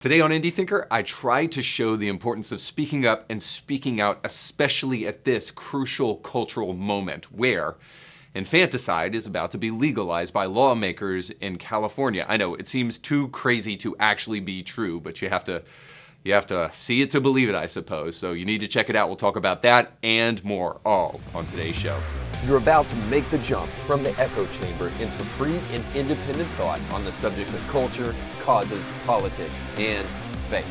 Today on Indie Thinker, I try to show the importance of speaking up and speaking out, especially at this crucial cultural moment where infanticide is about to be legalized by lawmakers in California. I know it seems too crazy to actually be true, but you have to see it to believe it, I suppose. So you need to check it out. We'll talk about that and more, all on today's show. You're about to make the jump from the echo chamber into free and independent thought on the subjects of culture, causes, politics, and faith.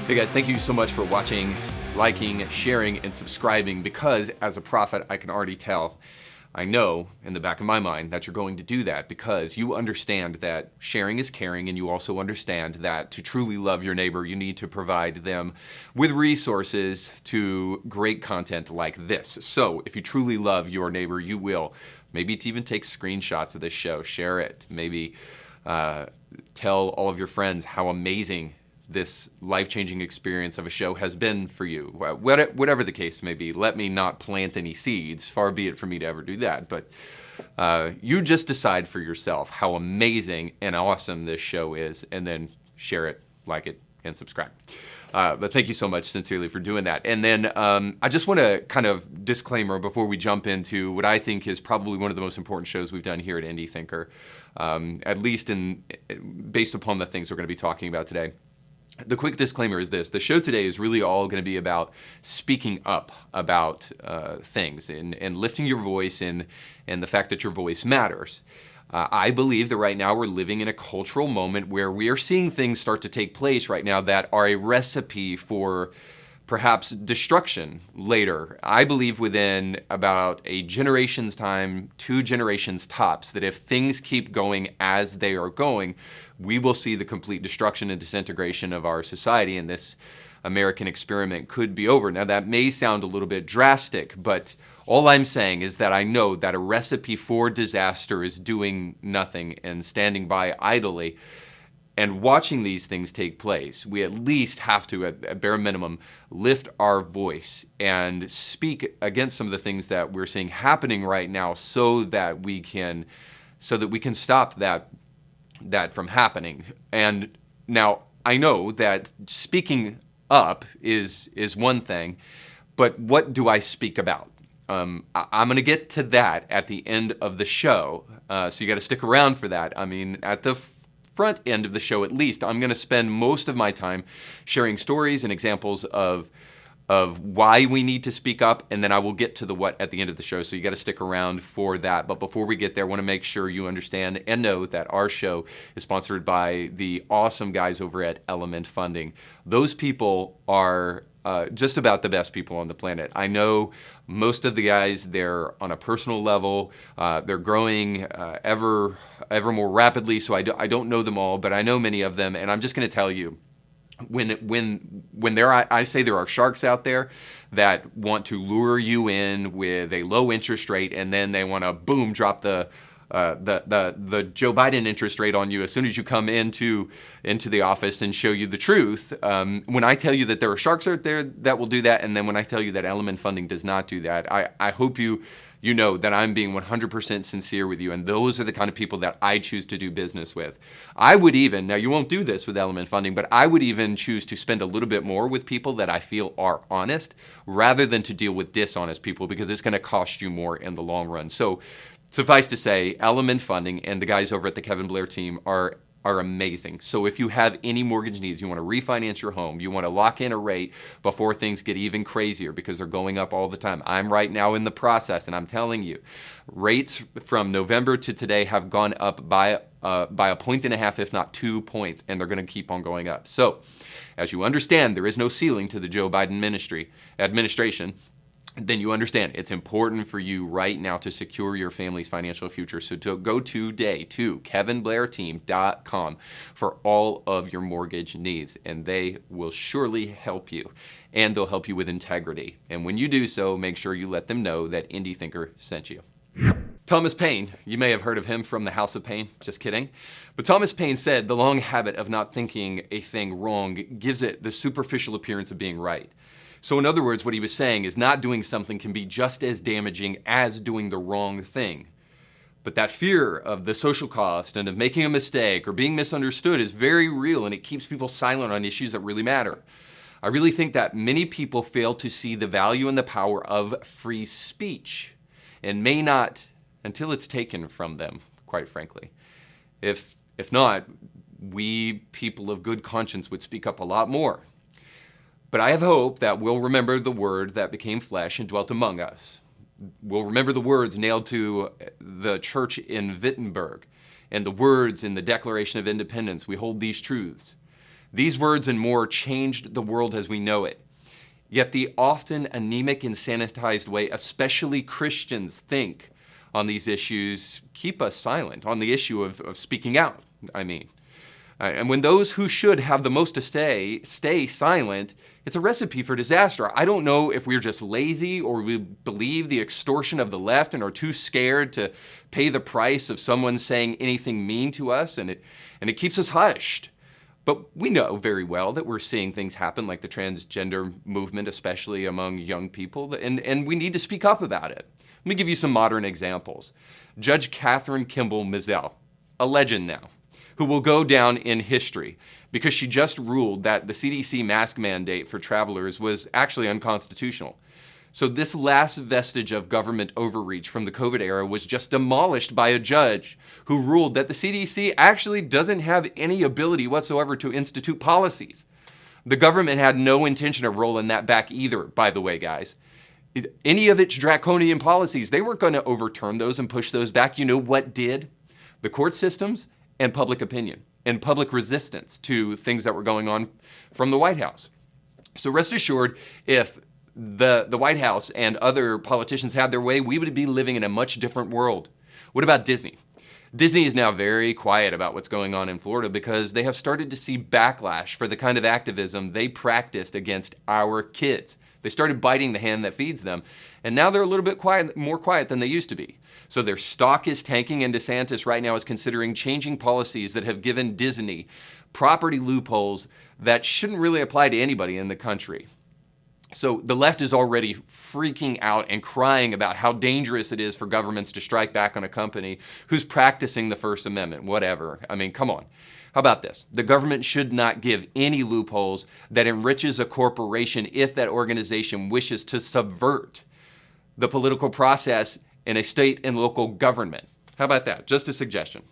Hey guys, thank you so much for watching, liking, sharing, and subscribing, because as a prophet, I can already tell, I know in the back of my mind that you're going to do that because you understand that sharing is caring, and you also understand that to truly love your neighbor, you need to provide them with resources to great content like this. So if you truly love your neighbor, you will maybe even take screenshots of this show, share it, maybe tell all of your friends how amazing this life-changing experience of a show has been for you. Whatever the case may be, let me not plant any seeds, far be it for me to ever do that, but you just decide for yourself how amazing and awesome this show is, and then share it, like it, and subscribe. But thank you so much, sincerely, for doing that. And then I just want to kind of disclaimer before we jump into what I think is probably one of the most important shows we've done here at Indie Thinker, at least based upon the things we're going to be talking about today. The quick disclaimer is this: the show today is really all going to be about speaking up about things and lifting your voice and the fact that your voice matters. I believe that right now we're living in a cultural moment where we are seeing things start to take place right now that are a recipe for perhaps destruction later. I believe within about a generation's time, 2 generations tops, that if things keep going as they are going, we will see the complete destruction and disintegration of our society, and this American experiment could be over. Now, that may sound a little bit drastic, but all I'm saying is that I know that a recipe for disaster is doing nothing and standing by idly and watching these things take place. We at least have to, at bare minimum, lift our voice and speak against some of the things that we're seeing happening right now so that we can stop that from happening. And now I know that speaking up is one thing, but what do I speak about? I'm going to get to that at the end of the show, so you got to stick around for that. I mean, at the front end of the show at least, I'm going to spend most of my time sharing stories and examples of why we need to speak up, and then I will get to the what at the end of the show, so you got to stick around for that. But before we get there, I want to make sure you understand and know that our show is sponsored by the awesome guys over at Element Funding. Those people are just about the best people on the planet. I know most of the guys, they're on a personal level, they're growing ever more rapidly, so I don't know them all, but I know many of them, and I'm just going to tell you, when I say there are sharks out there that want to lure you in with a low interest rate, and then they want to boom drop the Joe Biden interest rate on you as soon as you come into the office and show you the truth. When I tell you that there are sharks out there that will do that, and then when I tell you that Element Funding does not do that, I hope you know that I'm being 100% sincere with you, and those are the kind of people that I choose to do business with. I would even, now you won't do this with Element Funding, but I would even choose to spend a little bit more with people that I feel are honest, rather than to deal with dishonest people, because it's going to cost you more in the long run. So suffice to say, Element Funding and the guys over at the Kevin Blair team are amazing. So if you have any mortgage needs, you want to refinance your home, you want to lock in a rate before things get even crazier because they're going up all the time. I'm right now in the process, and I'm telling you, rates from November to today have gone up by 1.5 points, if not 2 points, and they're going to keep on going up. So as you understand, there is no ceiling to the Joe Biden administration. Then you understand it's important for you right now to secure your family's financial future. So go today to kevinblairteam.com for all of your mortgage needs, and they will surely help you, and they'll help you with integrity. And when you do so, make sure you let them know that Indie Thinker sent you. Thomas Paine, you may have heard of him from the House of Pain, just kidding. But Thomas Paine said the long habit of not thinking a thing wrong gives it the superficial appearance of being right. So in other words, what he was saying is not doing something can be just as damaging as doing the wrong thing. But that fear of the social cost and of making a mistake or being misunderstood is very real, and it keeps people silent on issues that really matter. I really think that many people fail to see the value and the power of free speech, and may not until it's taken from them, quite frankly. If not, we people of good conscience would speak up a lot more. But I have hope that we'll remember the word that became flesh and dwelt among us. We'll remember the words nailed to the church in Wittenberg and the words in the Declaration of Independence. We hold these truths. These words and more changed the world as we know it. Yet the often anemic and sanitized way, especially Christians, think on these issues, keep us silent on the issue of speaking out, I mean. And when those who should have the most to say stay silent, it's a recipe for disaster. I don't know if we're just lazy or we believe the extortion of the left and are too scared to pay the price of someone saying anything mean to us, and it keeps us hushed. But we know very well that we're seeing things happen like the transgender movement, especially among young people, and we need to speak up about it. Let me give you some modern examples. Judge Catherine Kimball Mizell, a legend now, who will go down in history because she just ruled that the CDC mask mandate for travelers was actually unconstitutional. So this last vestige of government overreach from the COVID era was just demolished by a judge who ruled that the CDC actually doesn't have any ability whatsoever to institute policies. The government had no intention of rolling that back either, by the way, guys. Any of its draconian policies, they weren't going to overturn those and push those back. You know what did? The court systems and public opinion and public resistance to things that were going on from the White House. So rest assured, if the White House and other politicians had their way, we would be living in a much different world. What about Disney? Disney is now very quiet about what's going on in Florida because they have started to see backlash for the kind of activism they practiced against our kids. They started biting the hand that feeds them, and now they're a little bit more quiet than they used to be. So their stock is tanking, and DeSantis right now is considering changing policies that have given Disney property loopholes that shouldn't really apply to anybody in the country. So the left is already freaking out and crying about how dangerous it is for governments to strike back on a company who's practicing the First Amendment, whatever. I mean, come on. How about this? The government should not give any loopholes that enriches a corporation if that organization wishes to subvert the political process in a state and local government. How about that? Just a suggestion.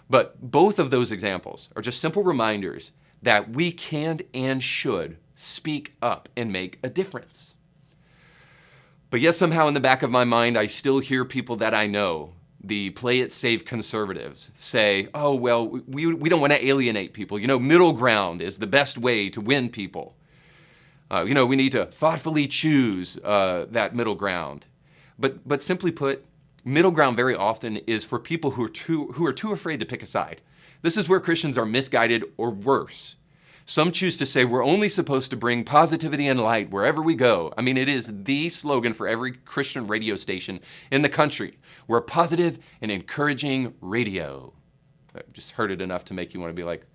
But both of those examples are just simple reminders that we can and should speak up and make a difference. But yet somehow in the back of my mind, I still hear people that I know, the play it safe conservatives, say, oh, well, we don't want to alienate people. You know, middle ground is the best way to win people. We need to thoughtfully choose that middle ground. But simply put, middle ground very often is for people who are too afraid to pick a side. This is where Christians are misguided or worse. Some choose to say we're only supposed to bring positivity and light wherever we go. I mean, it is the slogan for every Christian radio station in the country. We're positive and encouraging radio. I just heard it enough to make you want to be like,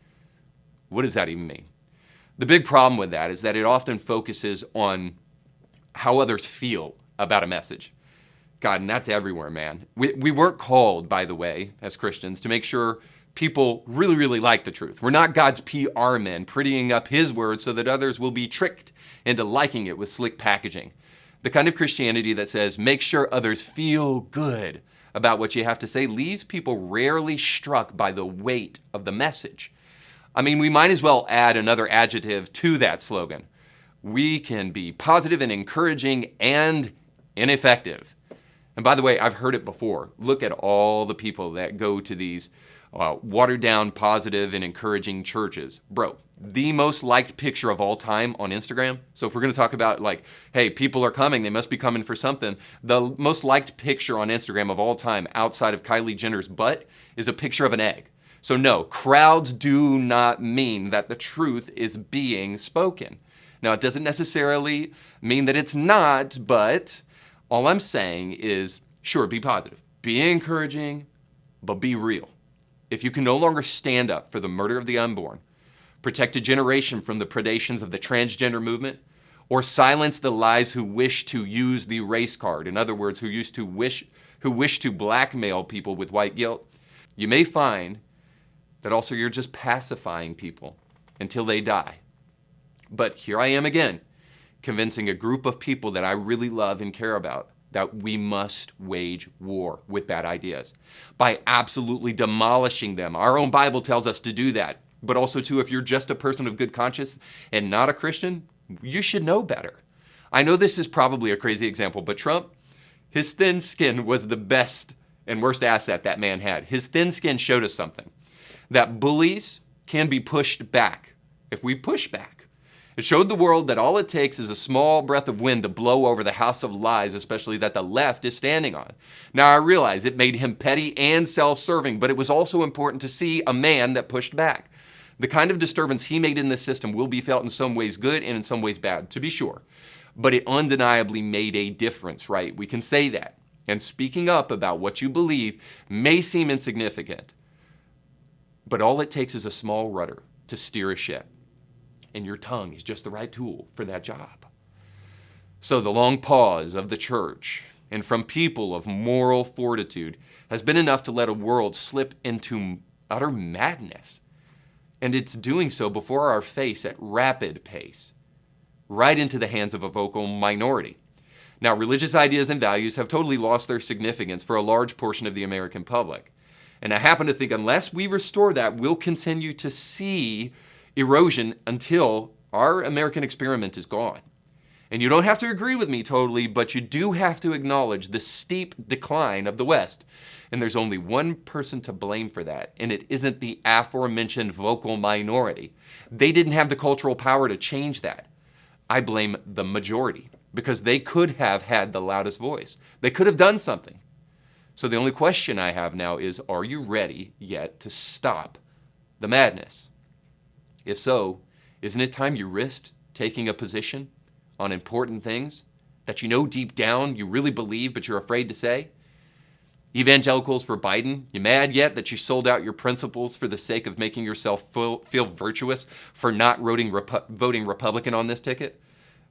what does that even mean? The big problem with that is that it often focuses on how others feel about a message. God, and that's everywhere, man. We weren't called, by the way, as Christians, to make sure people really, really like the truth. We're not God's PR men prettying up his word so that others will be tricked into liking it with slick packaging. The kind of Christianity that says, make sure others feel good about what you have to say, leaves people rarely struck by the weight of the message. I mean, we might as well add another adjective to that slogan. We can be positive and encouraging and ineffective. And by the way, I've heard it before. Look at all the people that go to these watered down, positive, and encouraging churches. Bro, the most liked picture of all time on Instagram. So if we're going to talk about like, hey, people are coming, they must be coming for something. The most liked picture on Instagram of all time outside of Kylie Jenner's butt is a picture of an egg. So no, crowds do not mean that the truth is being spoken. Now, it doesn't necessarily mean that it's not, but all I'm saying is, sure, be positive, be encouraging, but be real. If you can no longer stand up for the murder of the unborn, protect a generation from the predations of the transgender movement, or silence the lies who wish to use the race card, in other words, who who wish to blackmail people with white guilt, you may find that also you're just pacifying people until they die. But here I am again, convincing a group of people that I really love and care about that we must wage war with bad ideas by absolutely demolishing them. Our own Bible tells us to do that. But also, too, if you're just a person of good conscience and not a Christian, you should know better. I know this is probably a crazy example, but Trump, his thin skin was the best and worst asset that man had. His thin skin showed us something, that bullies can be pushed back if we push back. It showed the world that all it takes is a small breath of wind to blow over the house of lies, especially that the left is standing on. Now, I realize it made him petty and self-serving, but it was also important to see a man that pushed back. The kind of disturbance he made in this system will be felt in some ways good and in some ways bad, to be sure. But it undeniably made a difference, right? We can say that. And speaking up about what you believe may seem insignificant, but all it takes is a small rudder to steer a ship. And your tongue is just the right tool for that job. So the long pause of the church and from people of moral fortitude has been enough to let a world slip into utter madness. And it's doing so before our face at rapid pace, right into the hands of a vocal minority. Now, religious ideas and values have totally lost their significance for a large portion of the American public. And I happen to think unless we restore that, we'll continue to see erosion until our American experiment is gone. And you don't have to agree with me totally, but you do have to acknowledge the steep decline of the West. And there's only one person to blame for that, and it isn't the aforementioned vocal minority. They didn't have the cultural power to change that. I blame the majority, because they could have had the loudest voice. They could have done something. So the only question I have now is, are you ready yet to stop the madness? If so, isn't it time you risked taking a position on important things that you know deep down you really believe but you're afraid to say? Evangelicals for Biden, you mad yet that you sold out your principles for the sake of making yourself feel virtuous for not voting Republican on this ticket?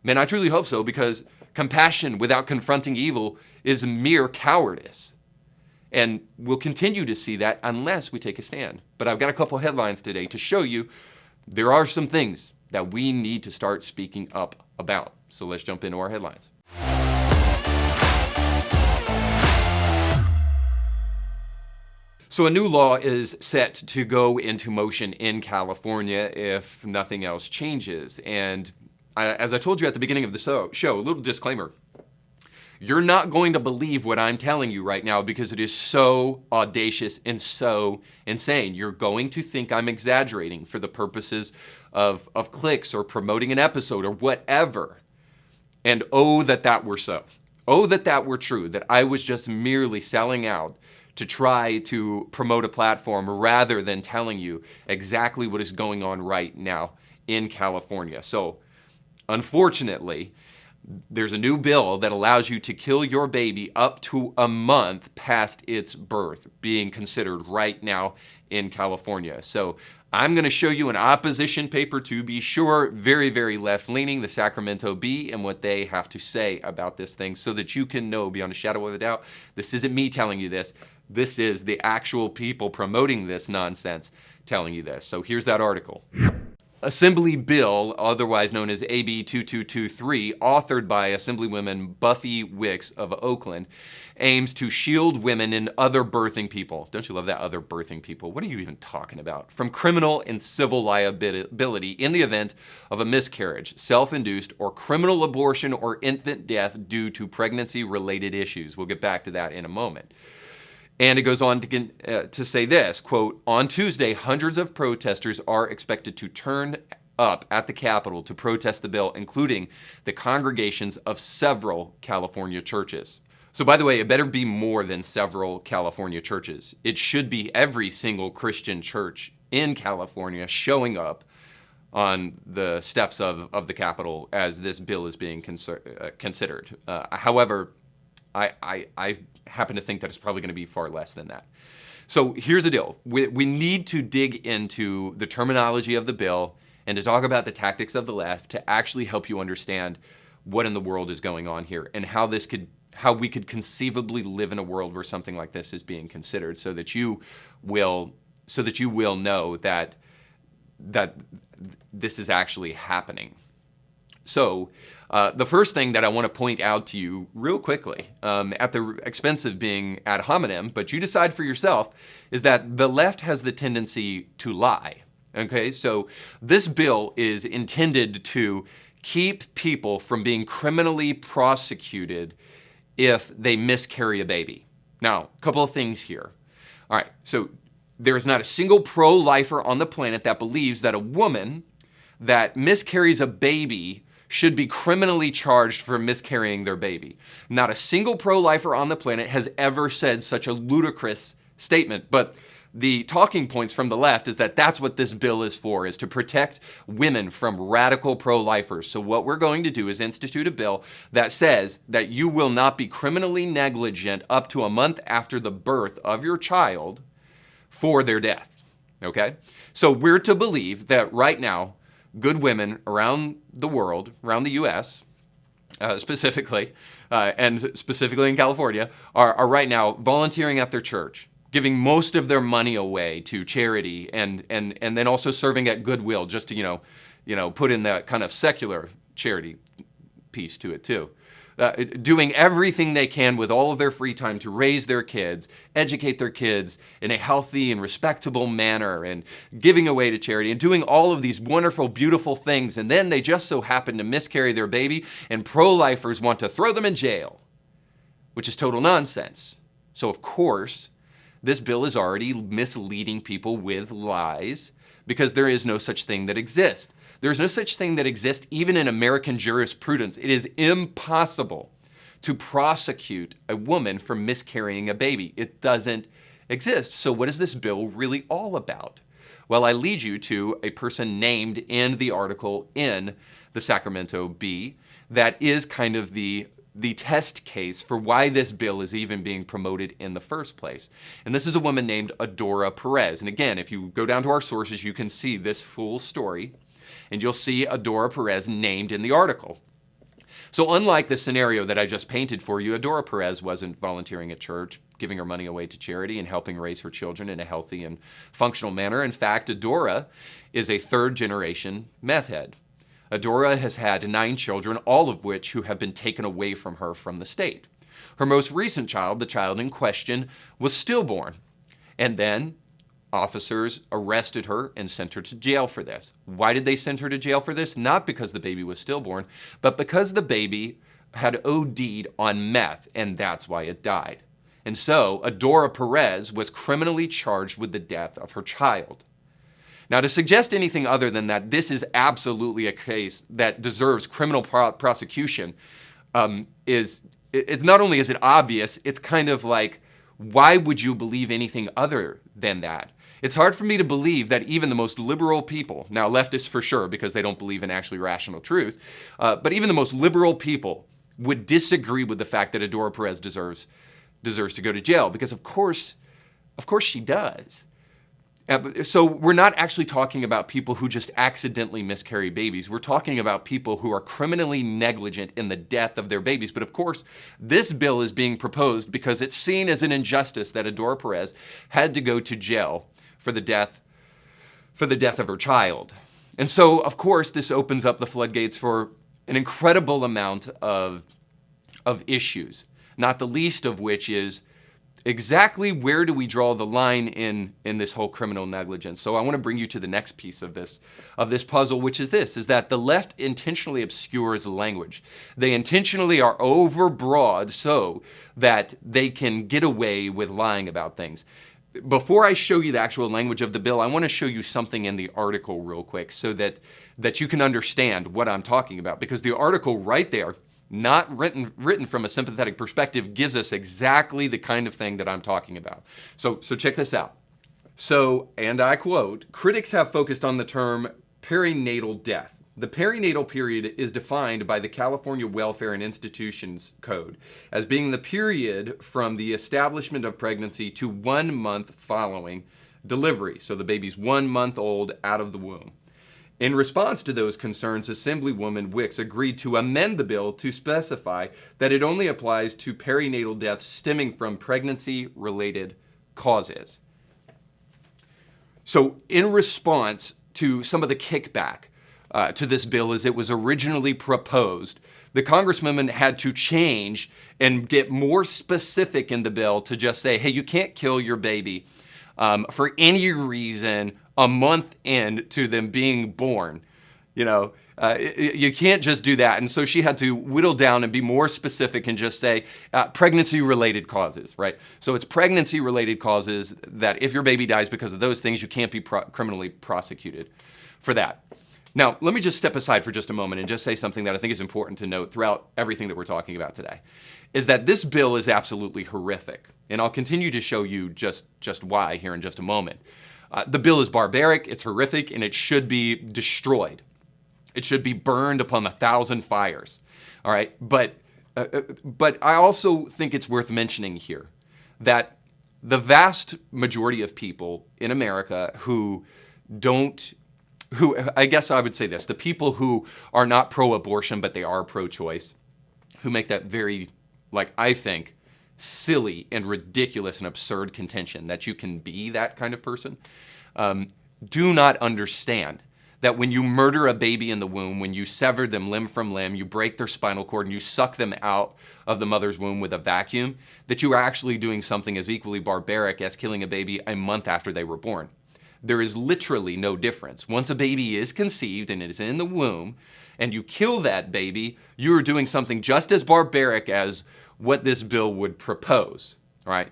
Man, I truly hope so, because compassion without confronting evil is mere cowardice. And we'll continue to see that unless we take a stand. But I've got a couple headlines today to show you there are some things that we need to start speaking up about. So let's jump into our headlines. So a new law is set to go into motion in California if nothing else changes. And as I told you at the beginning of the show, a little disclaimer. You're not going to believe what I'm telling you right now because it is so audacious and so insane. You're going to think I'm exaggerating for the purposes of clicks or promoting an episode or whatever. And oh, that were so. Oh, that were true, that I was just merely selling out to try to promote a platform rather than telling you exactly what is going on right now in California. So, unfortunately, there's a new bill that allows you to kill your baby up to a month past its birth being considered right now in California. So I'm going to show you an opposition paper, to be sure, very, very left-leaning, the Sacramento Bee, and what they have to say about this thing so that you can know beyond a shadow of a doubt, this isn't me telling you this. This is the actual people promoting this nonsense telling you this. So here's that article. Assembly bill, otherwise known as AB 2223, authored by Assemblywoman Buffy Wicks of Oakland, aims to shield women and other birthing people. Don't you love that, other birthing people? What are you even talking about? From criminal and civil liability in the event of a miscarriage, self-induced, or criminal abortion or infant death due to pregnancy-related issues. We'll get back to that in a moment. And it goes on to say this, quote, on Tuesday, hundreds of protesters are expected to turn up at the Capitol to protest the bill, including the congregations of several California churches. So by the way, it better be more than several California churches. It should be every single Christian church in California showing up on the steps of the Capitol as this bill is being considered. However, I happen to think that it's probably going to be far less than that. So here's the deal. We need to dig into the terminology of the bill and to talk about the tactics of the left to actually help you understand what in the world is going on here and how this could how we could conceivably live in a world where something like this is being considered, so that you will know that this is actually happening. So the first thing that I want to point out to you real quickly, at the expense of being ad hominem, but you decide for yourself, is that the left has the tendency to lie. Okay, so this bill is intended to keep people from being criminally prosecuted if they miscarry a baby. Now, a couple of things here. All right, so there is not a single pro-lifer on the planet that believes that a woman that miscarries a baby should be criminally charged for miscarrying their baby. Not a single pro-lifer on the planet has ever said such a ludicrous statement, but the talking points from the left is that that's what this bill is for, is to protect women from radical pro-lifers. So what we're going to do is institute a bill that says that you will not be criminally negligent up to a month after the birth of your child for their death, okay? So we're to believe that right now, good women around the world, around the U.S., specifically, and specifically in California, are right now volunteering at their church, giving most of their money away to charity, and then also serving at Goodwill, just to put in that kind of secular charity piece to it too. Doing everything they can with all of their free time to raise their kids, educate their kids in a healthy and respectable manner, and giving away to charity, and doing all of these wonderful, beautiful things, and then they just so happen to miscarry their baby, and pro-lifers want to throw them in jail, which is total nonsense. So of course, this bill is already misleading people with lies, because there is no such thing that exists. There's no such thing that exists even in American jurisprudence. It is impossible to prosecute a woman for miscarrying a baby. It doesn't exist. So what is this bill really all about? Well, I lead you to a person named in the article in the Sacramento Bee that is kind of the test case for why this bill is even being promoted in the first place. And this is a woman named Adora Perez. And again, if you go down to our sources, you can see this full story, and you'll see Adora Perez named in the article. So unlike the scenario that I just painted for you, Adora Perez wasn't volunteering at church, giving her money away to charity, and helping raise her children in a healthy and functional manner. In fact, Adora is a third-generation meth head. Adora has had 9 children, all of which who have been taken away from her from the state. Her most recent child, the child in question, was stillborn. And then officers arrested her and sent her to jail for this. Why did they send her to jail for this? Not because the baby was stillborn, but because the baby had OD'd on meth, and that's why it died. And so Adora Perez was criminally charged with the death of her child. Now, to suggest anything other than that this is absolutely a case that deserves criminal prosecution it's not only is it obvious, it's kind of like, why would you believe anything other than that? It's hard for me to believe that even the most liberal people, now leftists for sure because they don't believe in actually rational truth, but even the most liberal people would disagree with the fact that Adora Perez deserves to go to jail, because of course she does. So we're not actually talking about people who just accidentally miscarry babies. We're talking about people who are criminally negligent in the death of their babies. But of course, this bill is being proposed because it's seen as an injustice that Adora Perez had to go to jail for the death of her child. And so, of course, this opens up the floodgates for an incredible amount of issues, not the least of which is exactly where do we draw the line in this whole criminal negligence. So I want to bring you to the next piece of this puzzle, which is that the left intentionally obscures language. They intentionally are overbroad so that they can get away with lying about things. Before I show you the actual language of the bill, I want to show you something in the article real quick so that you can understand what I'm talking about, because the article right there, not written from a sympathetic perspective, gives us exactly the kind of thing that I'm talking about. So check this out. So, and I quote, critics have focused on the term perinatal death. The perinatal period is defined by the California Welfare and Institutions Code as being the period from the establishment of pregnancy to 1 month following delivery. So the baby's 1 month old out of the womb. In response to those concerns, Assemblywoman Wicks agreed to amend the bill to specify that it only applies to perinatal deaths stemming from pregnancy-related causes. So in response to some of the kickback to this bill as it was originally proposed, the congresswoman had to change and get more specific in the bill to just say, hey, you can't kill your baby for any reason a month into them being born. You can't just do that. And so she had to whittle down and be more specific and just say pregnancy-related causes, right? So it's pregnancy-related causes that if your baby dies because of those things, you can't be criminally prosecuted for that. Now, let me just step aside for just a moment and just say something that I think is important to note throughout everything that we're talking about today, is that this bill is absolutely horrific. And I'll continue to show you just why here in just a moment. The bill is barbaric, it's horrific, and it should be destroyed. It should be burned upon 1,000 fires, all right? But I also think it's worth mentioning here that the vast majority of people in America who I guess I would say this, the people who are not pro-abortion, but they are pro-choice, who make that very, I think, silly and ridiculous and absurd contention that you can be that kind of person, do not understand that when you murder a baby in the womb, when you sever them limb from limb, you break their spinal cord and you suck them out of the mother's womb with a vacuum, that you are actually doing something as equally barbaric as killing a baby a month after they were born. There is literally no difference. Once a baby is conceived and it is in the womb and you kill that baby, you are doing something just as barbaric as what this bill would propose, right?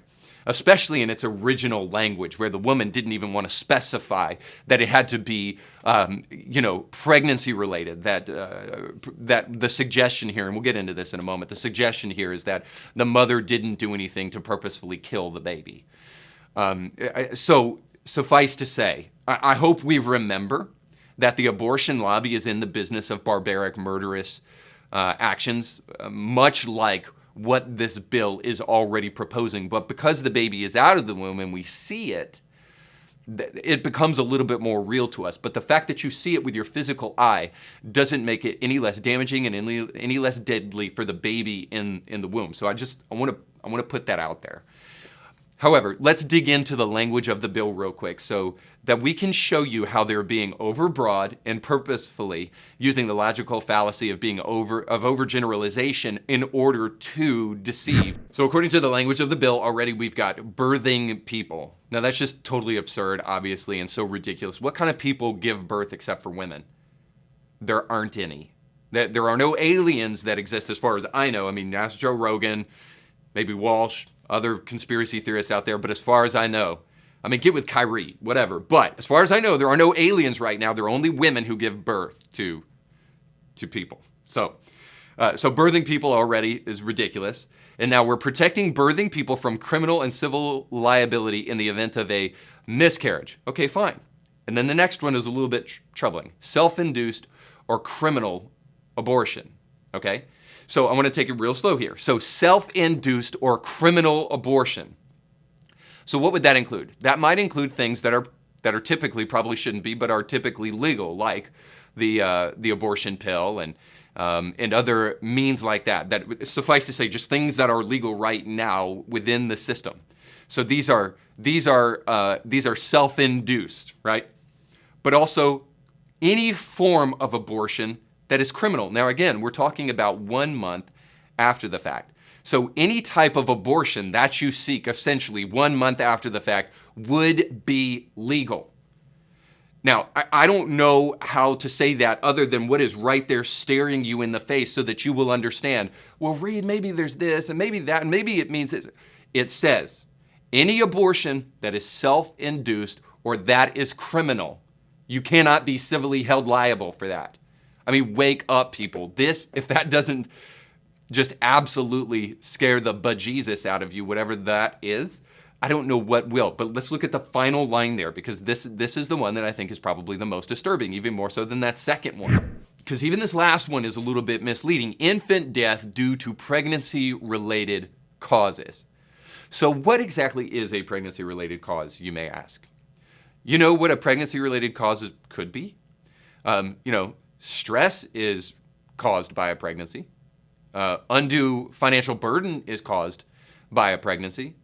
Especially in its original language, where the woman didn't even want to specify that it had to be, pregnancy related. That the suggestion here, and we'll get into this in a moment, the suggestion here is that the mother didn't do anything to purposefully kill the baby. So suffice to say, I hope we remember that the abortion lobby is in the business of barbaric, murderous actions, much like what this bill is already proposing. But because the baby is out of the womb and we see it, it becomes a little bit more real to us. But the fact that you see it with your physical eye doesn't make it any less damaging and any less deadly for the baby in the womb. So I want to put that out there. However, let's dig into the language of the bill real quick so that we can show you how they're being overbroad and purposefully using the logical fallacy of being overgeneralization in order to deceive. So according to the language of the bill, already we've got birthing people. Now that's just totally absurd, obviously, and so ridiculous. What kind of people give birth except for women? There aren't any. There are no aliens that exist as far as I know. I mean, ask Joe Rogan, maybe Walsh, other conspiracy theorists out there, but as far as I know, I mean, get with Kyrie, whatever. But as far as I know, there are no aliens right now. There are only women who give birth to people. So birthing people already is ridiculous. And now we're protecting birthing people from criminal and civil liability in the event of a miscarriage. Okay, fine. And then the next one is a little bit troubling. Self-induced or criminal abortion, okay? So I want to take it real slow here. So self-induced or criminal abortion. So what would that include? That might include things that are typically, probably shouldn't be, but are typically legal, like the abortion pill and other means like that. That suffice to say, just things that are legal right now within the system. So these are self-induced, right? But also any form of abortion that is criminal. Now, again, we're talking about 1 month after the fact. So any type of abortion that you seek, essentially 1 month after the fact, would be legal. Now, I don't know how to say that other than what is right there staring you in the face so that you will understand, well, Reed, maybe there's this and maybe that, and maybe it means that it says any abortion that is self-induced or that is criminal, you cannot be civilly held liable for that. I mean, wake up, people. If that doesn't just absolutely scare the bejesus out of you, whatever that is, I don't know what will. But let's look at the final line there, because this is the one that I think is probably the most disturbing, even more so than that second one. Because even this last one is a little bit misleading. Infant death due to pregnancy-related causes. So what exactly is a pregnancy-related cause, you may ask? You know what a pregnancy-related cause could be? Stress is caused by a pregnancy. Undue financial burden is caused by a pregnancy.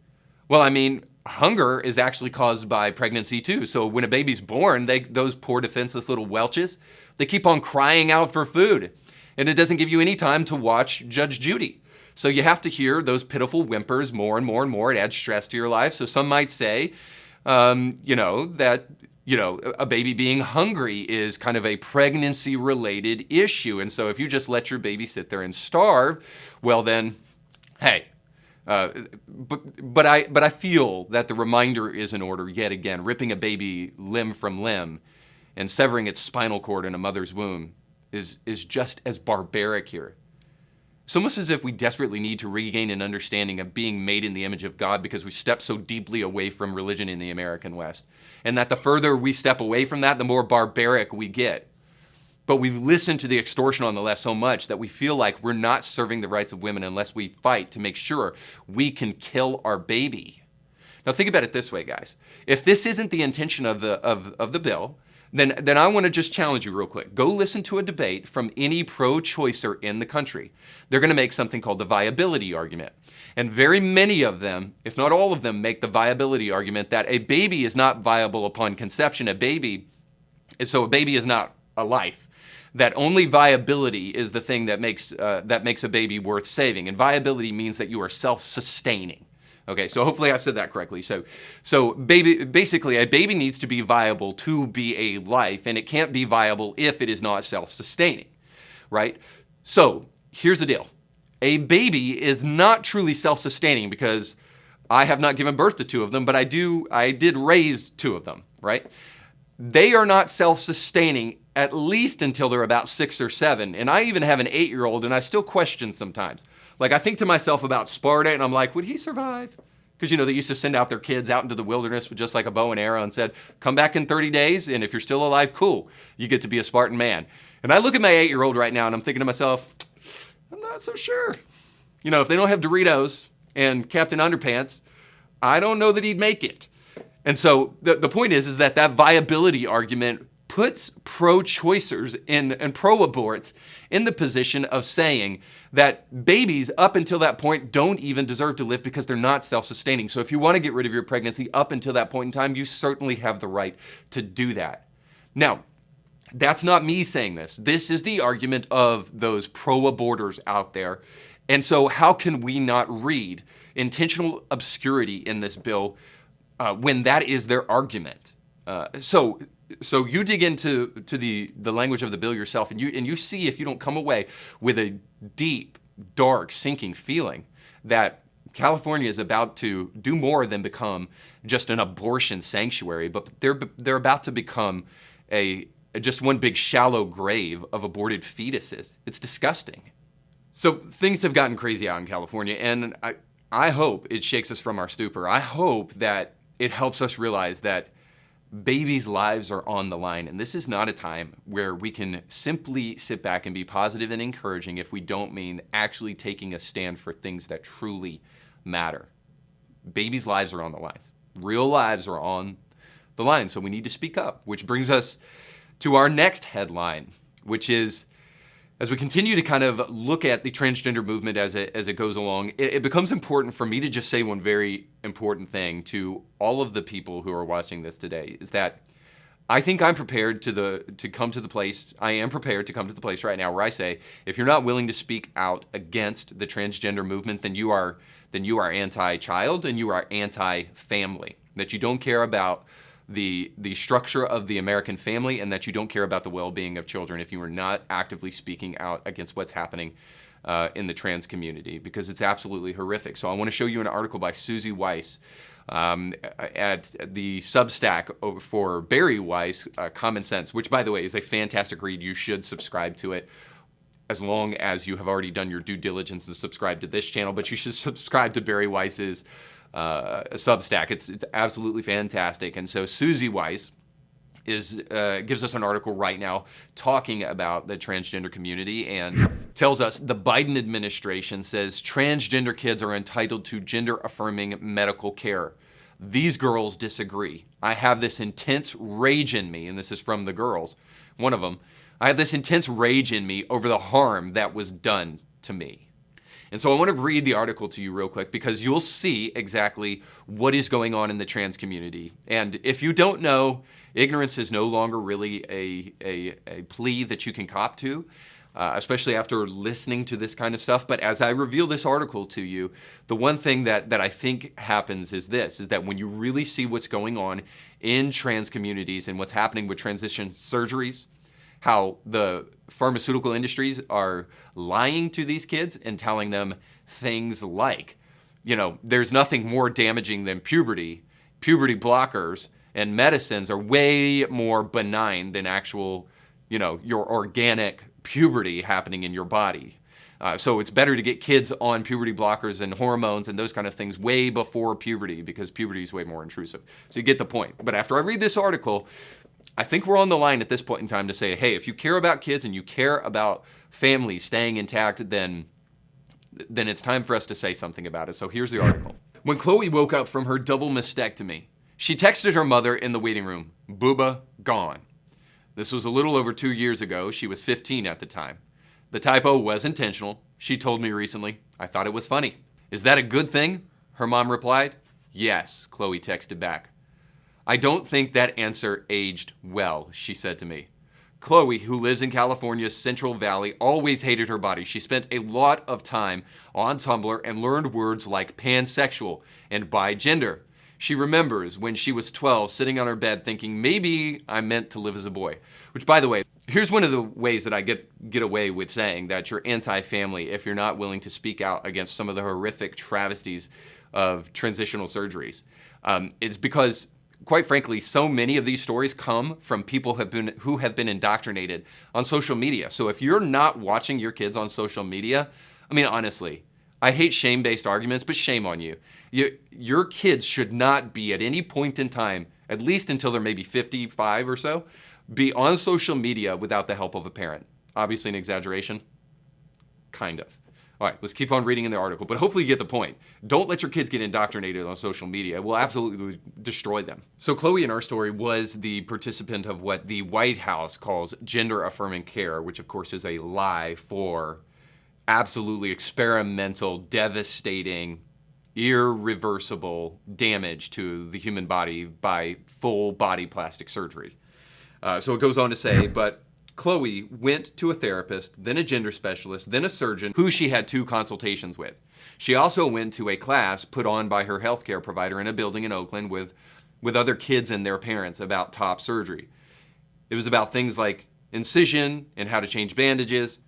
Well, I mean, hunger is actually caused by pregnancy too. So when a baby's born, those poor defenseless little welches, they keep on crying out for food. And it doesn't give you any time to watch Judge Judy. So you have to hear those pitiful whimpers more and more and more. It adds stress to your life. So some might say, that a baby being hungry is kind of a pregnancy-related issue. And so if you just let your baby sit there and starve, well then, hey. But I feel that the reminder is in order yet again. Ripping a baby limb from limb and severing its spinal cord in a mother's womb is just as barbaric here. It's almost as if we desperately need to regain an understanding of being made in the image of God because we step so deeply away from religion in the American West. And that the further we step away from that, the more barbaric we get. But we've listened to the extortion on the left so much that we feel like we're not serving the rights of women unless we fight to make sure we can kill our baby. Now think about it this way, guys. If this isn't the intention of the bill, then I want to just challenge you real quick. Go listen to a debate from any pro-choicer in the country. They're going to make something called the viability argument. And very many of them, if not all of them, make the viability argument that a baby is not viable upon conception. A baby is not a life. That only viability is the thing that makes a baby worth saving. And viability means that you are self-sustaining. Okay, so hopefully I said that correctly. So basically, a baby needs to be viable to be a life, and it can't be viable if it is not self-sustaining, right? So here's the deal. A baby is not truly self-sustaining because I have not given birth to two of them, but I did raise two of them, right? They are not self-sustaining at least until they're about 6 or 7. And I even have an 8-year-old, and I still question sometimes. Like, I think to myself about Sparta, and I'm like, would he survive? Because, they used to send out their kids out into the wilderness with just like a bow and arrow and said, come back in 30 days, and if you're still alive, cool. You get to be a Spartan man. And I look at my 8-year-old right now, and I'm thinking to myself, I'm not so sure. If they don't have Doritos and Captain Underpants, I don't know that he'd make it. And so the point is that viability argument puts pro-choicers and pro-aborts in the position of saying that babies up until that point don't even deserve to live because they're not self-sustaining. So if you want to get rid of your pregnancy up until that point in time, you certainly have the right to do that. Now, that's not me saying this. This is the argument of those pro-aborters out there. And so how can we not read intentional obscurity in this bill when that is their argument? So you dig into the language of the bill yourself, and you see, if you don't come away with a deep, dark, sinking feeling that California is about to do more than become just an abortion sanctuary, but they're about to become just one big shallow grave of aborted fetuses. It's disgusting. So things have gotten crazy out in California, and I hope it shakes us from our stupor. I hope that it helps us realize that babies' lives are on the line, and this is not a time where we can simply sit back and be positive and encouraging if we don't mean actually taking a stand for things that truly matter. Babies' lives are on the line. Real lives are on the line, so we need to speak up, which brings us to our next headline, which is, as we continue to kind of look at the transgender movement as it goes along, it becomes important for me to just say one very important thing to all of the people who are watching this today, is that I think I'm prepared to come to the place, I am prepared to come to the place right now where I say, if you're not willing to speak out against the transgender movement, then you are anti-child and you are anti-family, that you don't care about the structure of the American family, and that you don't care about the well-being of children if you are not actively speaking out against what's happening in the trans community, because it's absolutely horrific. So I want to show you an article by Susie Weiss at the Substack for Barry Weiss, Common Sense, which, by the way, is a fantastic read. You should subscribe to it, as long as you have already done your due diligence and subscribed to this channel, but you should subscribe to Barry Weiss's Substack. It's absolutely fantastic. And so Susie Weiss gives us an article right now talking about the transgender community, and tells us the Biden administration says transgender kids are entitled to gender-affirming medical care. These girls disagree. I have this intense rage in me, and this is from the girls, one of them, I have this intense rage in me over the harm that was done to me. And so I want to read the article to you real quick because you'll see exactly what is going on in the trans community. And if you don't know, ignorance is no longer really a plea that you can cop to, especially after listening to this kind of stuff. But as I reveal this article to you, the one thing that I think happens is this, is that when you really see what's going on in trans communities and what's happening with transition surgeries, how the pharmaceutical industries are lying to these kids and telling them things like, there's nothing more damaging than puberty. Puberty blockers and medicines are way more benign than actual, your organic puberty happening in your body. So it's better to get kids on puberty blockers and hormones and those kind of things way before puberty because puberty is way more intrusive. So you get the point. But after I read this article, I think we're on the line at this point in time to say, hey, if you care about kids and you care about families staying intact, then it's time for us to say something about it. So here's the article. When Chloe woke up from her double mastectomy, she texted her mother in the waiting room, "Booba, gone." This was a little over 2 years ago. She was 15 at the time. The typo was intentional. She told me recently, "I thought it was funny." "Is that a good thing?" her mom replied. "Yes," Chloe texted back. "I don't think that answer aged well," she said to me. Chloe, who lives in California's Central Valley, always hated her body. She spent a lot of time on Tumblr and learned words like pansexual and bigender. She remembers when she was 12 sitting on her bed thinking, maybe I'm meant to live as a boy. Which, by the way, here's one of the ways that I get away with saying that you're anti-family if you're not willing to speak out against some of the horrific travesties of transitional surgeries. It's because, quite frankly, so many of these stories come from people who have been indoctrinated on social media. So if you're not watching your kids on social media, I mean, honestly, I hate shame-based arguments, but shame on you. Your kids should not be at any point in time, at least until they're maybe 55 or so, be on social media without the help of a parent. Obviously an exaggeration, kind of. All right, let's keep on reading in the article, but hopefully you get the point. Don't let your kids get indoctrinated on social media. It will absolutely destroy them. So Chloe in our story was the participant of what the White House calls gender-affirming care, which of course is a lie for absolutely experimental, devastating, irreversible damage to the human body by full body plastic surgery. So it goes on to say, but Chloe went to a therapist, then a gender specialist, then a surgeon who she had 2 consultations with. She also went to a class put on by her healthcare provider in a building in Oakland with other kids and their parents about top surgery. It was about things like incision and how to change bandages.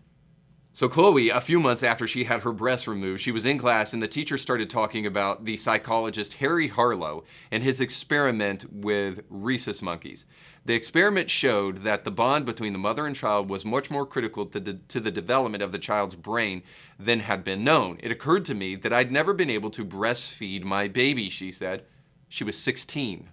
So Chloe, a few months after she had her breast removed, she was in class and the teacher started talking about the psychologist Harry Harlow and his experiment with rhesus monkeys. The experiment showed that the bond between the mother and child was much more critical to the development of the child's brain than had been known. It occurred to me that I'd never been able to breastfeed my baby, she said. She was 16.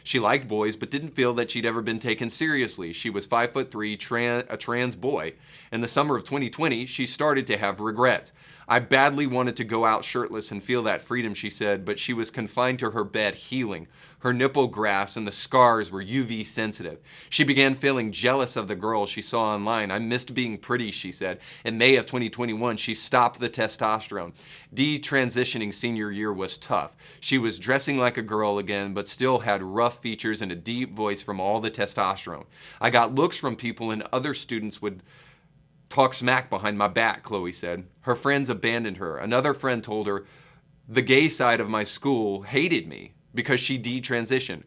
She liked boys, but didn't feel that she'd ever been taken seriously. She was 5'3", a trans boy. In the summer of 2020, she started to have regrets. I badly wanted to go out shirtless and feel that freedom, she said, but she was confined to her bed healing. Her nipple grafts and the scars were UV sensitive. She began feeling jealous of the girls she saw online. I missed being pretty, she said. In May of 2021, she stopped the testosterone. Detransitioning senior year was tough. She was dressing like a girl again, but still had rough features and a deep voice from all the testosterone. I got looks from people and other students would talk smack behind my back, Chloe said. Her friends abandoned her. Another friend told her, the gay side of my school hated me because she detransitioned.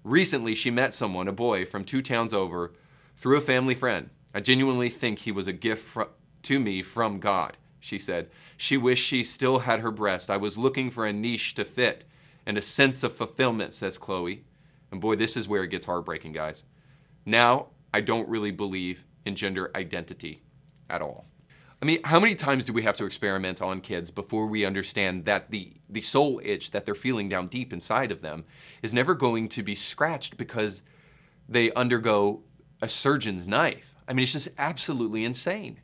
Recently, she met someone, a boy from 2 towns over, through a family friend. I genuinely think he was a gift to me from God, she said. She wished she still had her breast. I was looking for a niche to fit and a sense of fulfillment, says Chloe. And boy, this is where it gets heartbreaking, guys. Now, I don't really believe in gender identity at all. I mean, how many times do we have to experiment on kids before we understand that the soul itch that they're feeling down deep inside of them is never going to be scratched because they undergo a surgeon's knife? I mean, it's just absolutely insane.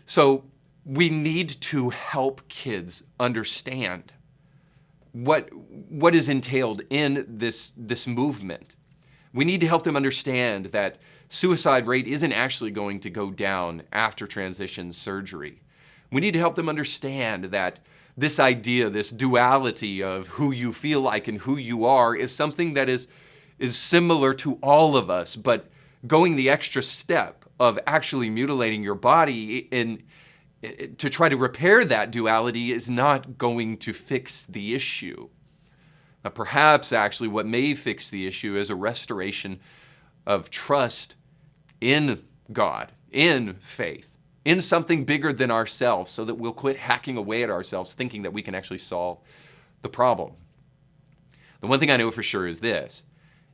So we need to help kids understand what is entailed in this movement. We need to help them understand that suicide rate isn't actually going to go down after transition surgery. We need to help them understand that this idea, this duality of who you feel like and who you are is something that is similar to all of us, but going the extra step of actually mutilating your body to try to repair that duality is not going to fix the issue. Now, perhaps actually what may fix the issue is a restoration of trust in God, in faith, in something bigger than ourselves, so that we'll quit hacking away at ourselves thinking that we can actually solve the problem. The one thing I know for sure is this,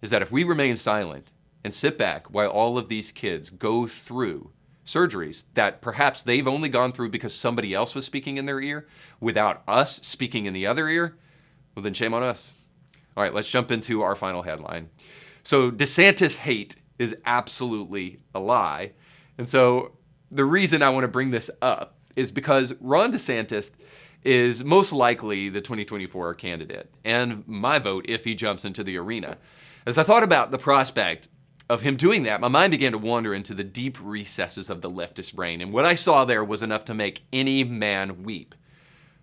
is that if we remain silent and sit back while all of these kids go through surgeries that perhaps they've only gone through because somebody else was speaking in their ear without us speaking in the other ear, well then shame on us. All right, let's jump into our final headline. So DeSantis hate is absolutely a lie. And so the reason I want to bring this up is because Ron DeSantis is most likely the 2024 candidate, and my vote if he jumps into the arena. As I thought about the prospect of him doing that, my mind began to wander into the deep recesses of the leftist brain, and what I saw there was enough to make any man weep.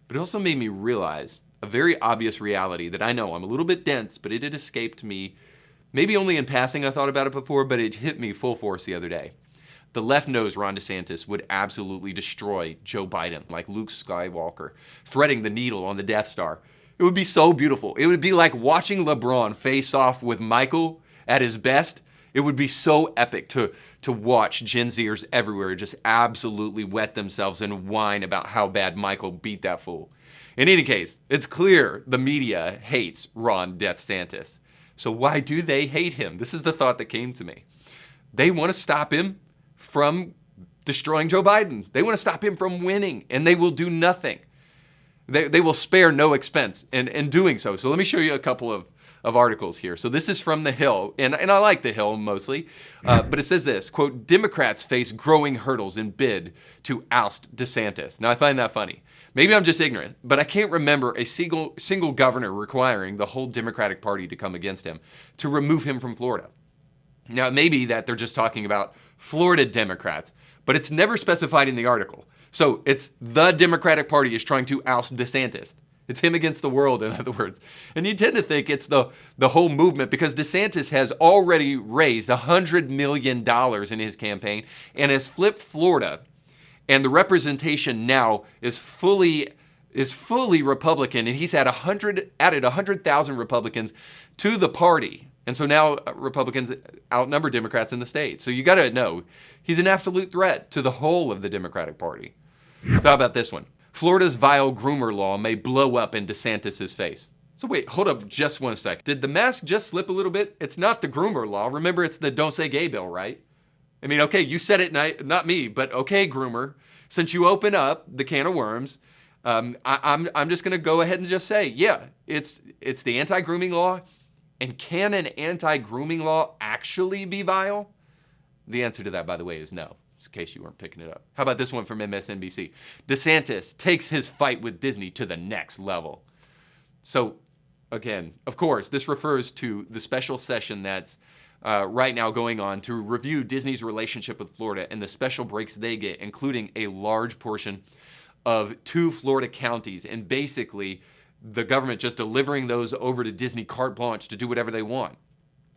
But it also made me realize a very obvious reality that I know I'm a little bit dense, but it had escaped me. Maybe only in passing I thought about it before, but it hit me full force the other day. The left knows Ron DeSantis would absolutely destroy Joe Biden, like Luke Skywalker, threading the needle on the Death Star. It would be so beautiful. It would be like watching LeBron face off with Michael at his best. It would be so epic to watch Gen Zers everywhere just absolutely wet themselves and whine about how bad Michael beat that fool. In any case, it's clear the media hates Ron DeSantis. So why do they hate him? This is the thought that came to me. They want to stop him from destroying Joe Biden. They want to stop him from winning, and they will do nothing. They will spare no expense in doing so. So let me show you a couple of articles here. So this is from The Hill, and I like The Hill mostly, but it says this, quote, Democrats face growing hurdles in bid to oust DeSantis. Now I find that funny. Maybe I'm just ignorant, but I can't remember a single governor requiring the whole Democratic Party to come against him to remove him from Florida. Now, it may be that they're just talking about Florida Democrats, but it's never specified in the article. So it's the Democratic Party is trying to oust DeSantis. It's him against the world, in other words. And you tend to think it's the whole movement because DeSantis has already raised $100 million in his campaign and has flipped Florida. And the representation now is fully Republican, and he's added 100,000 Republicans to the party. And so now Republicans outnumber Democrats in the state. So you got to know he's an absolute threat to the whole of the Democratic Party. So how about this one? Florida's vile groomer law may blow up in DeSantis' face. So wait, hold up just one sec. Did the mask just slip a little bit? It's not the groomer law. Remember, it's the Don't Say Gay bill, right? I mean, okay, you said it, not me, but okay, groomer. Since you open up the can of worms, I'm just going to go ahead and just say, yeah, it's the anti-grooming law. And can an anti-grooming law actually be vile? The answer to that, by the way, is no, just in case you weren't picking it up. How about this one from MSNBC? DeSantis takes his fight with Disney to the next level. So, again, of course, this refers to the special session that's right now going on to review Disney's relationship with Florida and the special breaks they get, including a large portion of 2 Florida counties, and basically the government just delivering those over to Disney carte blanche to do whatever they want.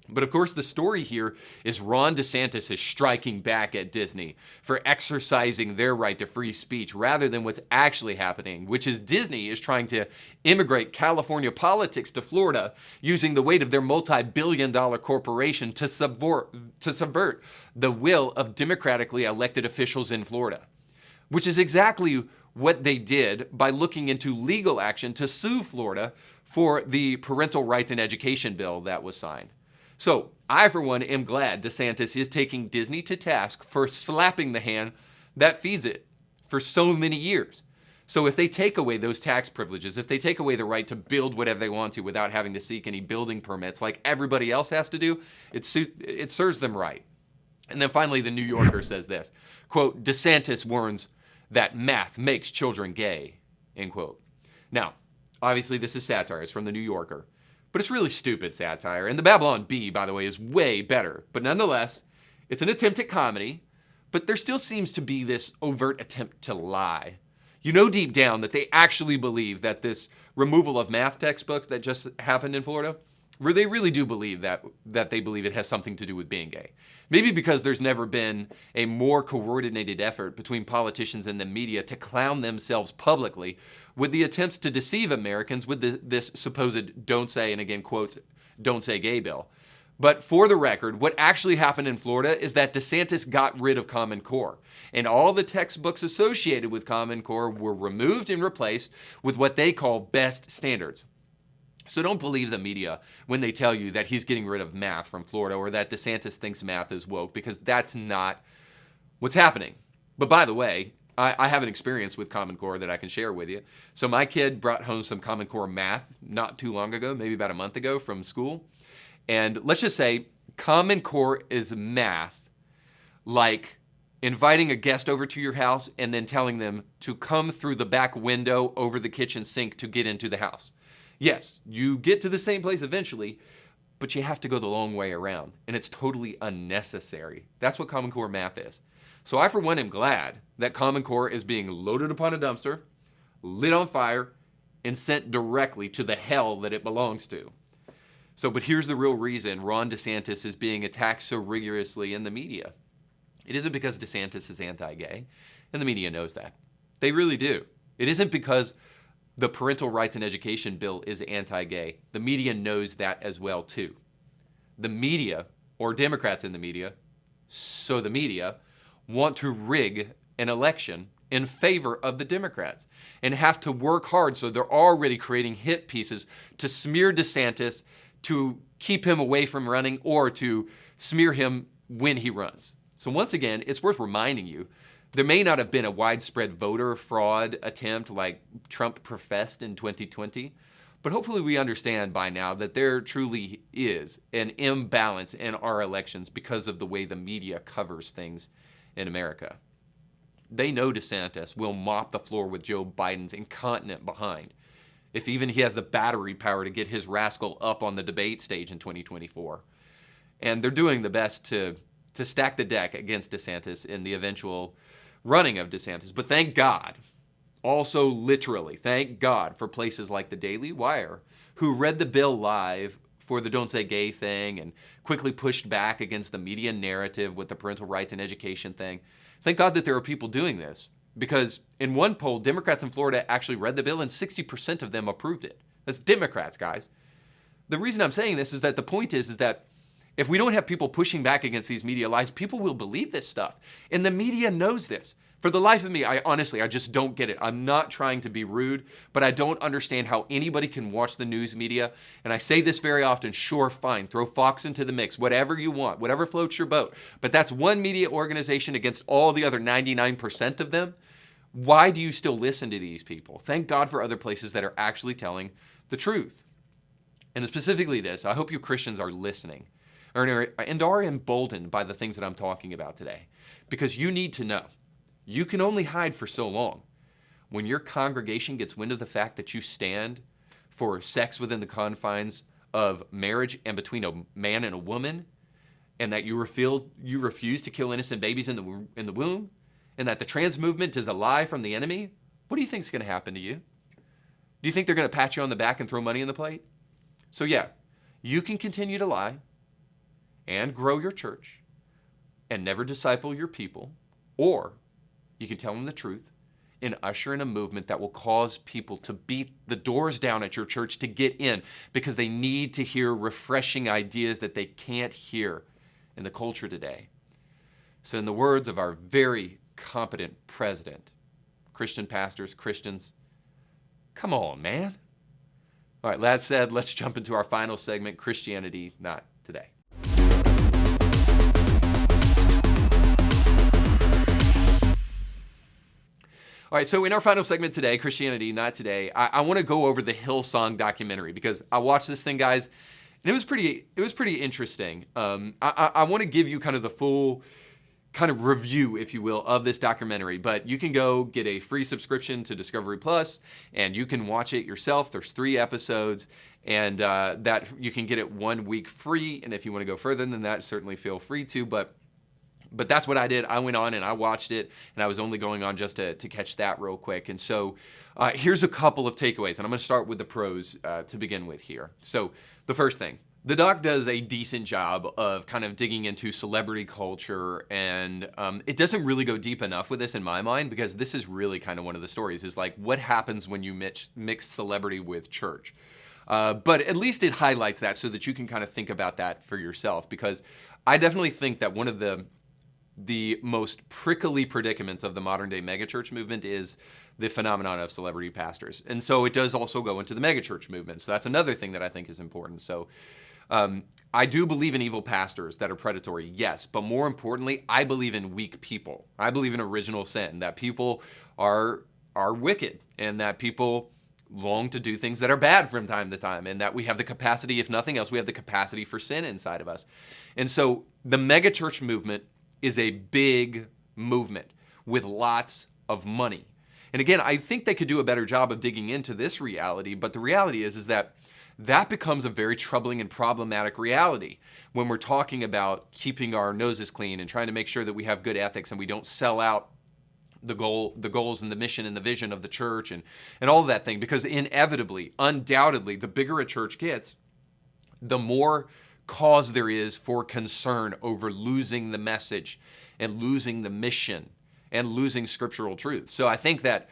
But of course, the story here is Ron DeSantis is striking back at Disney for exercising their right to free speech rather than what's actually happening, which is Disney is trying to immigrate California politics to Florida using the weight of their multi-billion-dollar corporation to subvert the will of democratically elected officials in Florida, which is exactly what they did by looking into legal action to sue Florida for the parental rights and education bill that was signed. So I, for one, am glad DeSantis is taking Disney to task for slapping the hand that feeds it for so many years. So if they take away those tax privileges, if they take away the right to build whatever they want to without having to seek any building permits like everybody else has to do, it serves them right. And then finally, the New Yorker says this, quote, DeSantis warns that math makes children gay, end quote. Now, obviously this is satire, it's from the New Yorker, but it's really stupid satire. And the Babylon Bee, by the way, is way better. But nonetheless, It's an attempt at comedy, but there still seems to be this overt attempt to lie. You know deep down that they actually believe that this removal of math textbooks that just happened in Florida, where they really do believe that they believe it has something to do with being gay. Maybe because there's never been a more coordinated effort between politicians and the media to clown themselves publicly with the attempts to deceive Americans with this supposed don't say, and again quotes, don't say gay bill. But for the record, what actually happened in Florida is that DeSantis got rid of Common Core, and all the textbooks associated with Common Core were removed and replaced with what they call best standards. So don't believe the media when they tell you that he's getting rid of math from Florida or that DeSantis thinks math is woke, because that's not what's happening. But by the way, I have an experience with Common Core that I can share with you. So my kid brought home some Common Core math not too long ago, maybe about a month ago from school. And let's just say Common Core is math like inviting a guest over to your house and then telling them to come through the back window over the kitchen sink to get into the house. Yes, you get to the same place eventually, but you have to go the long way around, and it's totally unnecessary. That's what Common Core math is. So I, for one, am glad that Common Core is being loaded upon a dumpster, lit on fire, and sent directly to the hell that it belongs to. So, but here's the real reason Ron DeSantis is being attacked so rigorously in the media. It isn't because DeSantis is anti-gay, and the media knows that. They really do. It isn't because the parental rights and education bill is anti-gay. The media knows that as well, too. The media, or Democrats in the media, so the media, want to rig an election in favor of the Democrats and have to work hard, so they're already creating hit pieces to smear DeSantis, to keep him away from running, or to smear him when he runs. So once again, it's worth reminding you, there may not have been a widespread voter fraud attempt like Trump professed in 2020, but hopefully we understand by now that there truly is an imbalance in our elections because of the way the media covers things in America. They know DeSantis will mop the floor with Joe Biden's incontinent behind, if even he has the battery power to get his rascal up on the debate stage in 2024. And they're doing the best to stack the deck against DeSantis in the eventual running of DeSantis. But thank God, also literally, thank God for places like the Daily Wire, who read the bill live for the don't say gay thing and quickly pushed back against the media narrative with the parental rights and education thing. Thank God that there are people doing this, because in one poll, Democrats in Florida actually read the bill and 60% of them approved it. That's Democrats, guys. The reason I'm saying this is that the point is that if we don't have people pushing back against these media lies, people will believe this stuff. And the media knows this. For the life of me, I just don't get it. I'm not trying to be rude, but I don't understand how anybody can watch the news media. And I say this very often, sure, fine, throw Fox into the mix, whatever you want, whatever floats your boat. But that's one media organization against all the other 99% of them. Why do you still listen to these people? Thank God for other places that are actually telling the truth. And specifically this, I hope you Christians are listening and are emboldened by the things that I'm talking about today, because you need to know. You can only hide for so long. When your congregation gets wind of the fact that you stand for sex within the confines of marriage and between a man and a woman, and that you refuse to kill innocent babies in the womb, and that the trans movement is a lie from the enemy, what do you think is going to happen to you? Do you think they're going to pat you on the back and throw money in the plate? So yeah, you can continue to lie and grow your church and never disciple your people, or you can tell them the truth and usher in a movement that will cause people to beat the doors down at your church to get in, because they need to hear refreshing ideas that they can't hear in the culture today. So in the words of our very competent president, Christian pastors, Christians, come on, man. All right, that said, let's jump into our final segment, Christianity Not Today. All right, so in our final segment today, Christianity Not Today, I want to go over the Hillsong documentary, because I watched this thing, guys, and it was pretty interesting. I want to give you kind of the full kind of review, if you will, of this documentary, but you can go get a free subscription to Discovery Plus, and you can watch it yourself. There's 3 episodes, and that you can get it 1 week free, and if you want to go further than that, certainly feel free to, but But that's what I did. I went on and I watched it, and I was only going on just to catch that real quick. And so here's a couple of takeaways, and I'm going to start with the pros to begin with here. So the first thing, the doc does a decent job of kind of digging into celebrity culture, and it doesn't really go deep enough with this in my mind, because this is really kind of one of the stories, is like what happens when you mix celebrity with church. But at least it highlights that so that you can kind of think about that for yourself, because I definitely think that one of the most prickly predicaments of the modern day megachurch movement is the phenomenon of celebrity pastors. And so it does also go into the megachurch movement. So that's another thing that I think is important. So I do believe in evil pastors that are predatory, yes, but more importantly, I believe in weak people. I believe in original sin, that people are wicked, and that people long to do things that are bad from time to time, and that we have the capacity, if nothing else, we have the capacity for sin inside of us. And so the megachurch movement is a big movement with lots of money. And again, I think they could do a better job of digging into this reality, but the reality is that becomes a very troubling and problematic reality when we're talking about keeping our noses clean and trying to make sure that we have good ethics and we don't sell out the goals and the mission and the vision of the church and all of that thing. Because inevitably, undoubtedly, the bigger a church gets, the more cause there is for concern over losing the message and losing the mission and losing scriptural truth. So I think that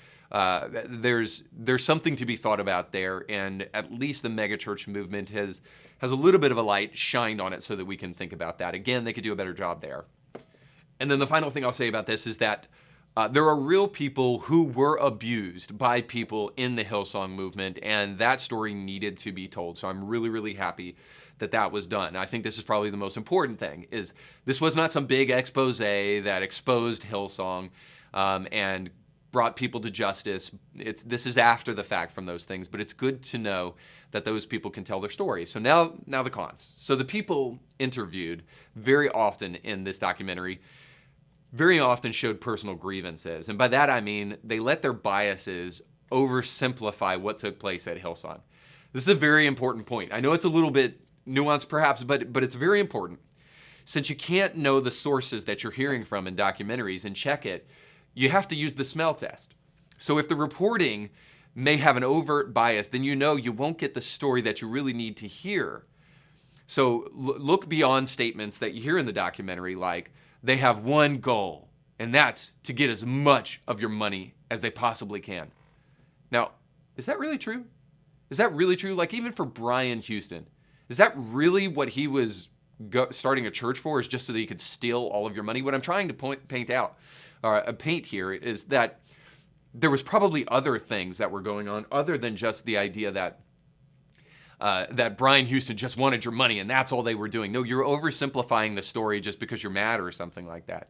there's something to be thought about there, and at least the megachurch movement has a little bit of a light shined on it so that we can think about that. Again, they could do a better job there. And then the final thing I'll say about this is that there are real people who were abused by people in the Hillsong movement, and that story needed to be told. So I'm really, really happy that was done. I think this is probably the most important thing, is this was not some big expose that exposed Hillsong and brought people to justice. This is after the fact from those things, but it's good to know that those people can tell their story. So now the cons. So the people interviewed very often in this documentary very often showed personal grievances. And by that I mean they let their biases oversimplify what took place at Hillsong. This is a very important point. I know it's a little bit nuanced perhaps, but it's very important. Since you can't know the sources that you're hearing from in documentaries and check it, you have to use the smell test. So if the reporting may have an overt bias, then you know you won't get the story that you really need to hear. So look beyond statements that you hear in the documentary, like they have one goal, and that's to get as much of your money as they possibly can. Now, is that really true? Is that really true? Like even for Brian Houston, is that really what he was starting a church for, is just so that he could steal all of your money? What I'm trying to paint here is that there was probably other things that were going on other than just the idea that Brian Houston just wanted your money and that's all they were doing. No, you're oversimplifying the story just because you're mad or something like that.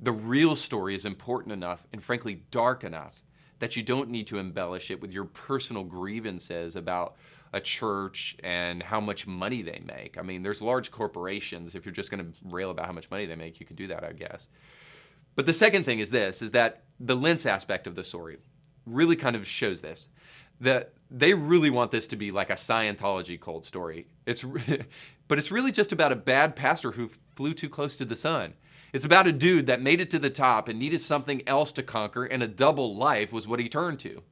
The real story is important enough and frankly dark enough that you don't need to embellish it with your personal grievances about a church and how much money they make. I mean, there's large corporations. If you're just going to rail about how much money they make, you can do that, I guess. But the second thing is that the lens aspect of the story really kind of shows this, that they really want this to be like a Scientology cult story. But it's really just about a bad pastor who flew too close to the sun. It's about a dude that made it to the top and needed something else to conquer, and a double life was what he turned to.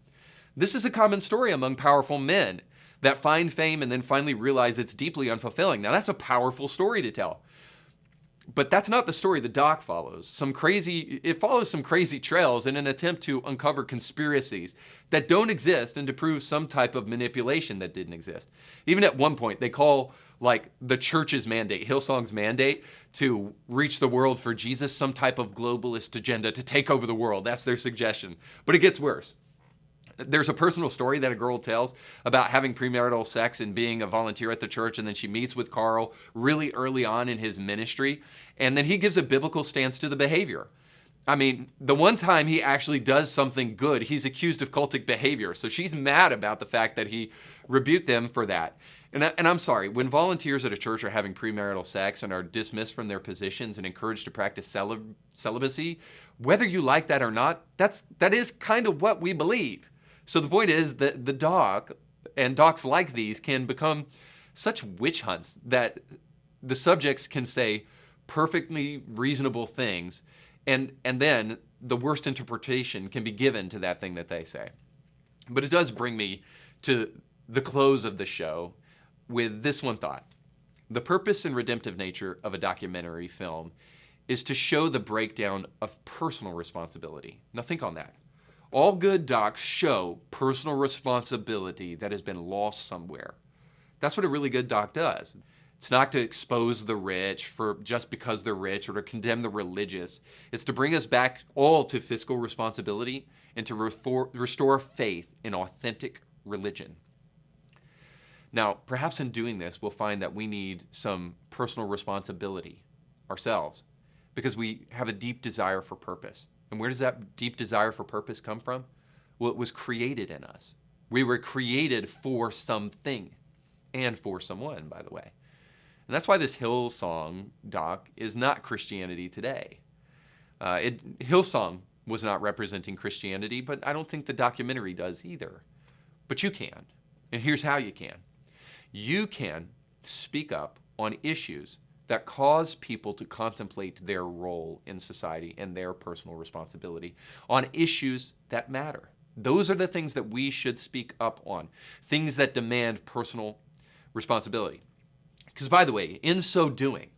This is a common story among powerful men that find fame and then finally realize it's deeply unfulfilling. Now that's a powerful story to tell. But that's not the story the doc follows. It follows some crazy trails in an attempt to uncover conspiracies that don't exist and to prove some type of manipulation that didn't exist. Even at one point, they call like the church's mandate, Hillsong's mandate, to reach the world for Jesus, some type of globalist agenda to take over the world. That's their suggestion. But it gets worse. There's a personal story that a girl tells about having premarital sex and being a volunteer at the church, and then she meets with Carl really early on in his ministry, and then he gives a biblical stance to the behavior. I mean, the one time he actually does something good, he's accused of cultic behavior, so she's mad about the fact that he rebuked them for that. And I'm sorry, when volunteers at a church are having premarital sex and are dismissed from their positions and encouraged to practice celibacy, whether you like that or not, that is kind of what we believe. So the point is that the doc and docs like these can become such witch hunts that the subjects can say perfectly reasonable things, and then the worst interpretation can be given to that thing that they say. But it does bring me to the close of the show with this one thought. The purpose and redemptive nature of a documentary film is to show the breakdown of personal responsibility. Now think on that. All good docs show personal responsibility that has been lost somewhere. That's what a really good doc does. It's not to expose the rich for just because they're rich or to condemn the religious. It's to bring us back all to fiscal responsibility and to restore faith in authentic religion. Now, perhaps in doing this, we'll find that we need some personal responsibility ourselves because we have a deep desire for purpose. And where does that deep desire for purpose come from? Well, it was created in us. We were created for something and for someone, by the way. And that's why this Hillsong doc is not Christianity today. Hillsong was not representing Christianity, but I don't think the documentary does either. But you can. And here's how you can. You can speak up on issues that cause people to contemplate their role in society and their personal responsibility on issues that matter. Those are the things that we should speak up on, things that demand personal responsibility. Because, by the way, in so doing,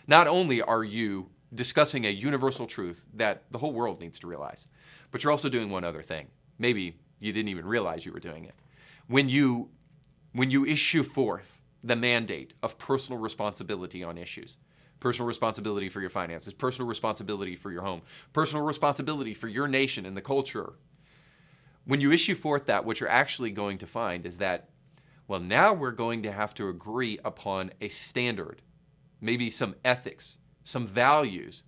not only are you discussing a universal truth that the whole world needs to realize, but you're also doing one other thing. Maybe you didn't even realize you were doing it. When you issue forth the mandate of personal responsibility on issues, personal responsibility for your finances, personal responsibility for your home, personal responsibility for your nation and the culture, when you issue forth that, what you're actually going to find is that, well, now we're going to have to agree upon a standard, maybe some ethics, some values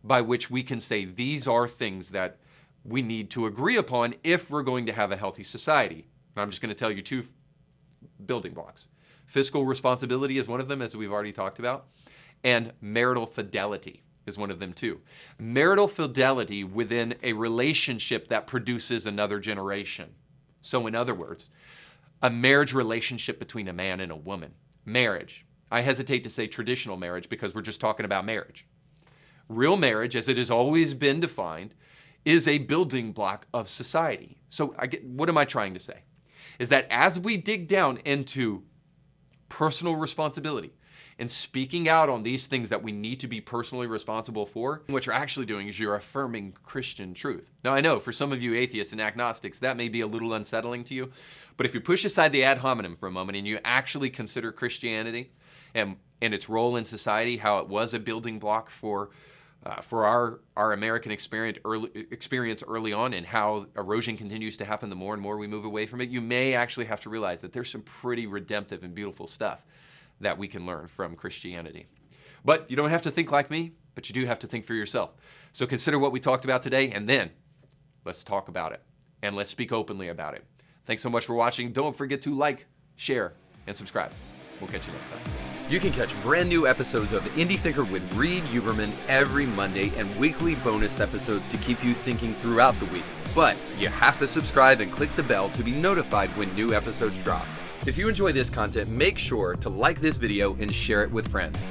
by which we can say these are things that we need to agree upon if we're going to have a healthy society. And I'm just going to tell you two building blocks. Fiscal responsibility is one of them, as we've already talked about, and marital fidelity is one of them too. Marital fidelity within a relationship that produces another generation. So in other words, a marriage relationship between a man and a woman. Marriage. I hesitate to say traditional marriage because we're just talking about marriage. Real marriage, as it has always been defined, is a building block of society. So what am I trying to say? Is that as we dig down into personal responsibility and speaking out on these things that we need to be personally responsible for, what you're actually doing is you're affirming Christian truth. Now, I know for some of you atheists and agnostics, that may be a little unsettling to you, but if you push aside the ad hominem for a moment and you actually consider Christianity and its role in society, how it was a building block for our American experience early on, and how erosion continues to happen the more and more we move away from it, you may actually have to realize that there's some pretty redemptive and beautiful stuff that we can learn from Christianity. But you don't have to think like me, but you do have to think for yourself. So consider what we talked about today, and then let's talk about it, and let's speak openly about it. Thanks so much for watching. Don't forget to like, share, and subscribe. We'll catch you next time. You can catch brand new episodes of Indie Thinker with Reed Huberman every Monday and weekly bonus episodes to keep you thinking throughout the week. But you have to subscribe and click the bell to be notified when new episodes drop. If you enjoy this content, make sure to like this video and share it with friends.